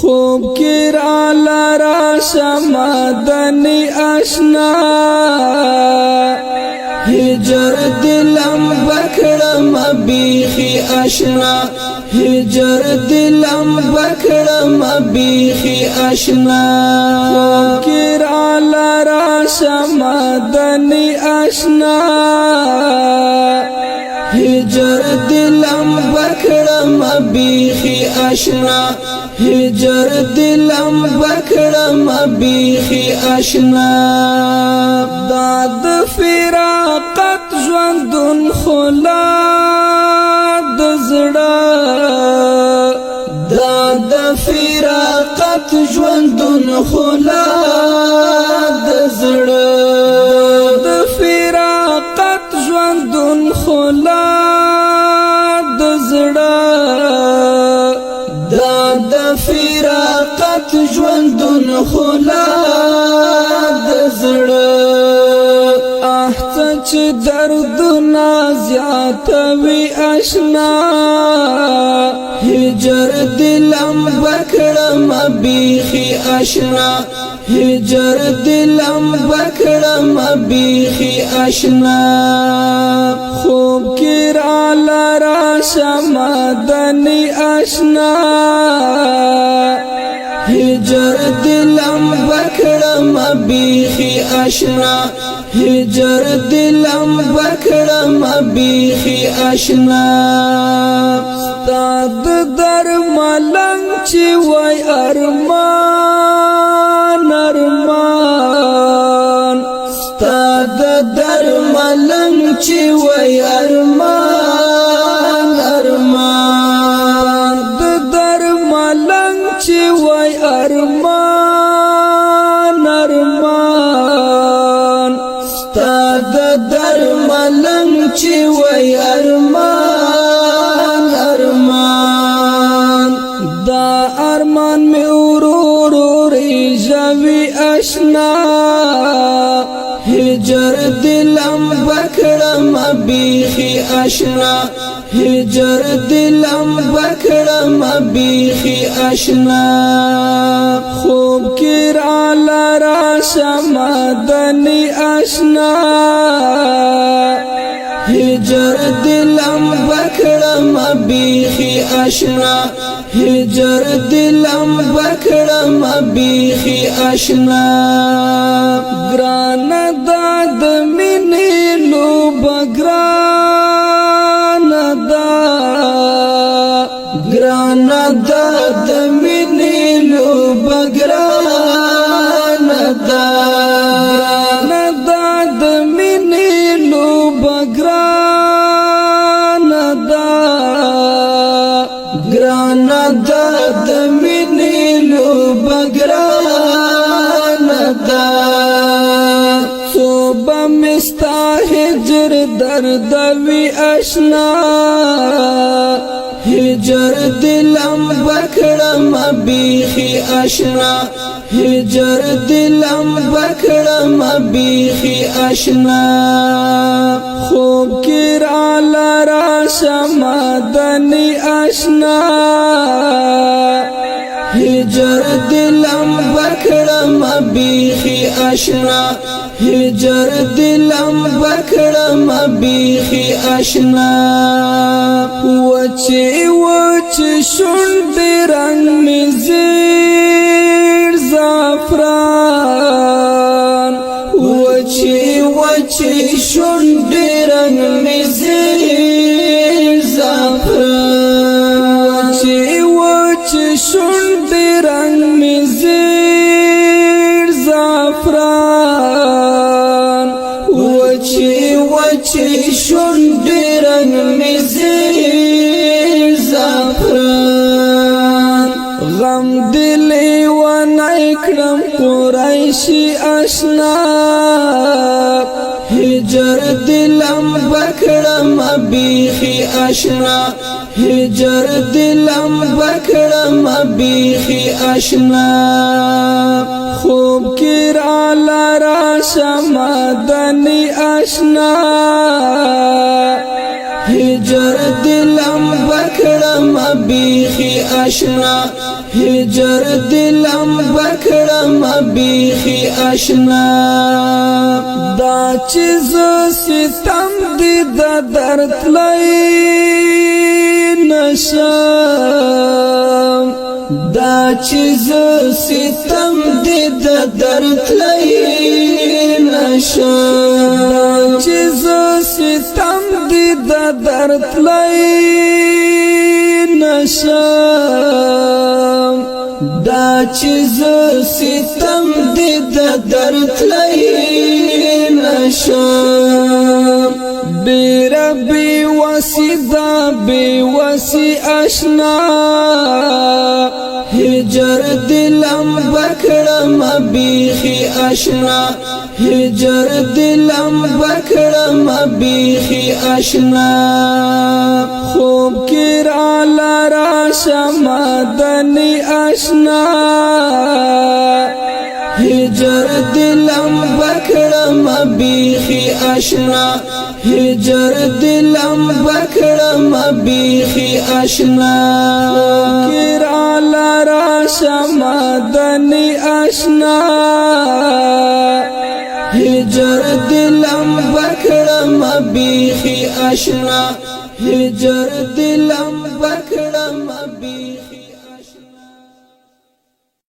خوب کی را لرا شمدنی اشنا هجر دلم بکڑم بیخی اشنا هجر دلم بکڑم بیخی اشنا خوب کی را لرا شمدنی اشنا هجر دلم بکڑم بیخی اشنا هجر دلم بکڑم بیخی اشنا داد فراقت ژوندون خلا دزڑا داد فراقت ژوندون خلا دزڑا داد فراقت ژوندون خلا دزڑا داد فراقت ژوندون خلا دزڑا احسن چه دردنا زیاتوی اشنا هجر دلم بکڑم بیخی اشنا هجر دلم بکڑم بیخی اشنا خوب کی را لرا شمدنی اشنا هجر دلم بکڑم بیخی اشنا هجر دلم بکڑم بیخی اشنا ستاد در ملنگ چی وی ارمان ارمان ستاد در ملنگ چی وی ارمان ارمان در ملنگ چی وی ارمان ارمان ستاد در ملنگ چی وی ارمان ارمان دا ارمان می ورور ریجوی اشنا هجر دلم بکڑم بیخی اشنا هجر دلم بکڑم بیخی اشنا خوب کی را لرا شمدنی اشنا هجر دلم بکڑم بیخی اشنا هجر دلم بکڑم بیخی اشنا گران داد منی لوب گران دا گران داد منی لوب گران دا گران داد منی لوب گران دا گران داد منی لوب گران دا صوبہ مستا ہجر دردوی اشنا هجر دلم بکڑم بیخی اشنا هجر دلم بکڑم بیخی اشنا خوب کی را لرا شمدنی اشنا هجر دلم بکڑم بیخی اشنا هجر دلم بکڑم بیخی اشنا وچی وچی شنڈ رنگ میں زیر زعفران وچی وچی شنڈ رنگ میں زیر زعفران وچی وچی شنڈ رنگ میں زیر زعفران وچی وچی شنڈ رنگ میں زیر زعفران غم دلی و نیکرم قریشی اشنا هجر دلم بکڑم بیخی اشنا هجر دلم بکڑم بیخی اشنا خوب کی را لرا شمدنی اشنا هجر دلم بکڑم بکړم بیخي آشنا هجر دلم بکړم بیخي آشنا دا چیز ستم دی د درد لای نشم دا چیز ستم دی د درد لای نشم دا چیز ستم دی د درد لای نشم دا چیز ستم دی د درد لای نشم بیره بی وسی دا بی وسی آشنا هجر دلم بکړم بیخي آشنا هجر دلم بکړم بیخي آشنا خوب کې را لرا شمدني آشنا هجر دلم بکړم بیخي آشنا هجر دلم بکړم بیخي آشنا کرا لرا شمدني آشنا هجر دلم بکړم بیخي آشنا هجر دلم بکړم بیخي